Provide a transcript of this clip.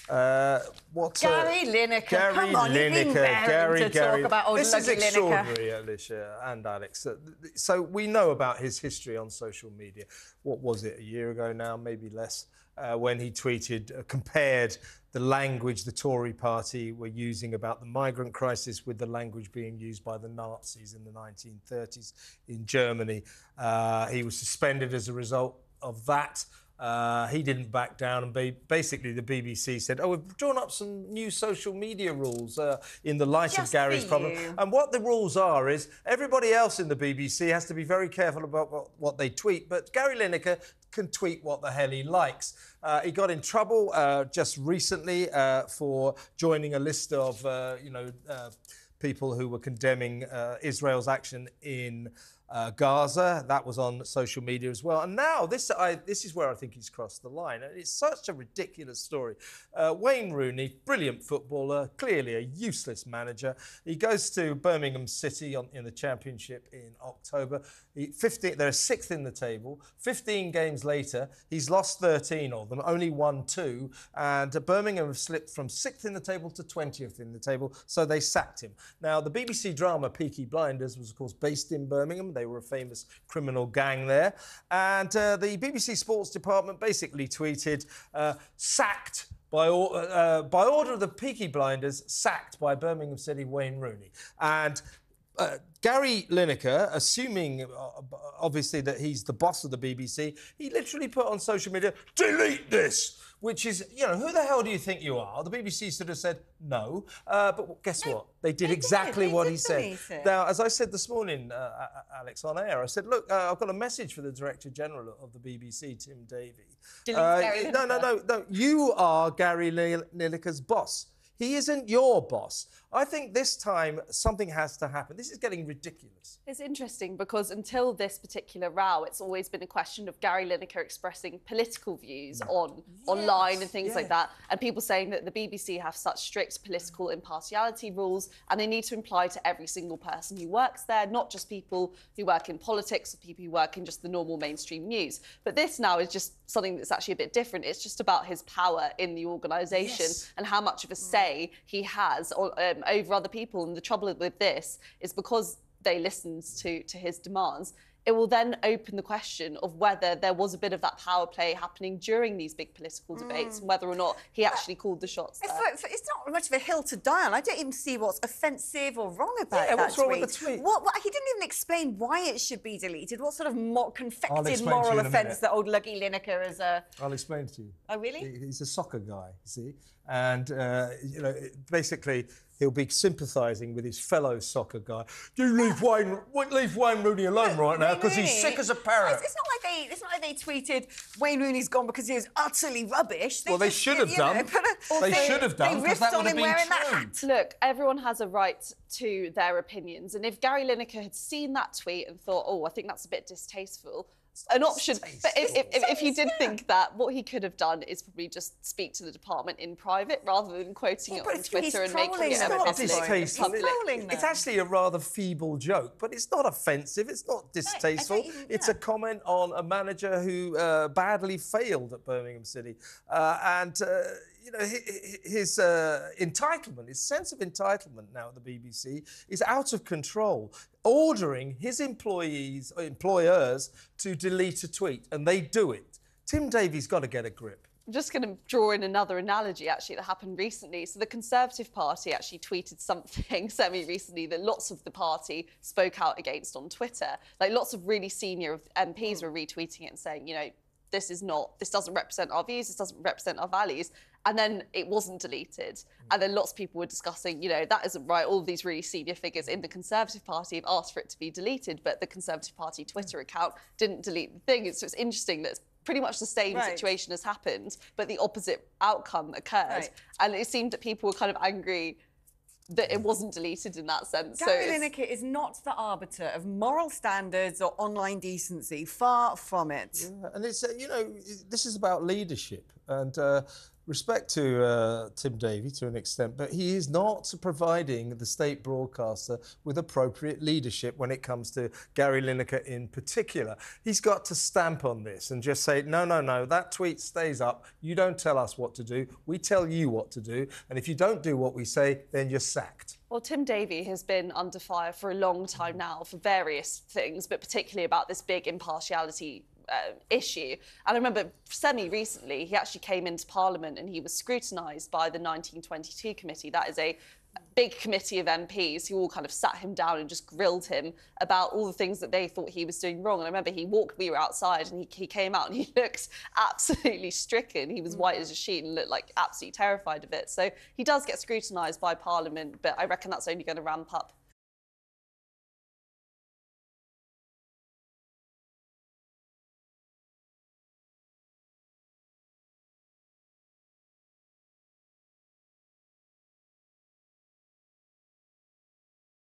Gary Lineker. Come on, you've been there to talk about old Lucky Lineker. This is extraordinary, Alicia and Alex. So we know about his history on social media. What was it, a year ago now, maybe less, when he tweeted, compared the language the Tory party were using about the migrant crisis with the language being used by the Nazis in the 1930s in Germany. He was suspended as a result of that. He didn't back down, and basically the BBC said, oh, we've drawn up some new social media rules in the light of Gary's problem. And what the rules are is everybody else in the BBC has to be very careful about what they tweet, but Gary Lineker can tweet what the hell he likes. He got in trouble just recently for joining a list of, people who were condemning Israel's action in Gaza. That was on social media as well. And now this is where I think he's crossed the line. It's such a ridiculous story. Wayne Rooney, brilliant footballer, clearly a useless manager. He goes to Birmingham City in the Championship in October. They're sixth in the table. 15 games later, he's lost 13 of them, only won 2. And Birmingham have slipped from 6th in the table to 20th in the table, so they sacked him. Now, the BBC drama Peaky Blinders was, of course, based in Birmingham. They were a famous criminal gang there. And the BBC Sports Department basically tweeted, sacked by order of the Peaky Blinders, sacked by Birmingham City Wayne Rooney. And Gary Lineker, assuming obviously that he's the boss of the BBC, he literally put on social media, delete this, which is, who the hell do you think you are? The BBC should have said no, but guess what? They did exactly what he said. Now, as I said this morning, Alex, on air, I said, look, I've got a message for the Director General of the BBC, Tim Davie. No, you are Gary Lineker's boss. He isn't your boss. I think this time something has to happen. This is getting ridiculous. It's interesting because until this particular row, it's always been a question of Gary Lineker expressing political views online and things like that, and people saying that the BBC have such strict political impartiality rules and they need to apply to every single person who works there, not just people who work in politics or people who work in just the normal mainstream news. But this now is just something that's actually a bit different. It's just about his power in the organisation and how much of a say he has over other people. And the trouble with this is because they listened to his demands, it will then open the question of whether there was a bit of that power play happening during these big political debates and whether or not he actually called the shots there. It's not much of a hill to die on. I don't even see what's offensive or wrong about that what's tweet. wrong with the tweet? He didn't even explain why it should be deleted. What sort of confected moral offence that old Lucky Lineker is... I'll explain to you. Oh, really? He's a soccer guy, you see. And, basically... he'll be sympathising with his fellow soccer guy. You leave Wayne Rooney alone right now because he's sick as a parrot. It's not like they tweeted Wayne Rooney's gone because he was utterly rubbish. They should have done. They should have done because that would have been true. Look, everyone has a right to their opinions, and if Gary Lineker had seen that tweet and thought, oh, I think that's a bit distasteful, an option. But if he did think that, what he could have done is probably just speak to the department in private rather than quoting it on Twitter and making it It's actually a rather feeble joke, but it's not offensive. It's not distasteful. It's a comment on a manager who badly failed at Birmingham City, his entitlement, his sense of entitlement now at the BBC is out of control, ordering his employers to delete a tweet, and they do it. Tim Davie's got to get a grip. I'm just going to draw in another analogy, actually, that happened recently. So the Conservative Party actually tweeted something semi-recently that lots of the party spoke out against on Twitter. Like, lots of really senior MPs were retweeting it and saying, this doesn't represent our views, this doesn't represent our values. And then it wasn't deleted. And then lots of people were discussing, that isn't right. All of these really senior figures in the Conservative Party have asked for it to be deleted, but the Conservative Party Twitter account didn't delete the thing. So it's interesting that it's pretty much the same situation has happened, but the opposite outcome occurred. And it seemed that people were kind of angry that it wasn't deleted in that sense. Gary Lineker is not the arbiter of moral standards or online decency. Far from it. Yeah, and it's, this is about leadership. And Respect to Tim Davie to an extent, but he is not providing the state broadcaster with appropriate leadership when it comes to Gary Lineker in particular. He's got to stamp on this and just say, no, no, no, that tweet stays up. You don't tell us what to do. We tell you what to do. And if you don't do what we say, then you're sacked. Well, Tim Davie has been under fire for a long time now for various things, but particularly about this big impartiality issue. And I remember semi-recently, he actually came into Parliament and he was scrutinised by the 1922 committee. That is a big committee of MPs who all kind of sat him down and just grilled him about all the things that they thought he was doing wrong. And I remember we were outside and he came out and he looked absolutely stricken. He was white as a sheet and looked like absolutely terrified of it. So he does get scrutinised by Parliament, but I reckon that's only going to ramp up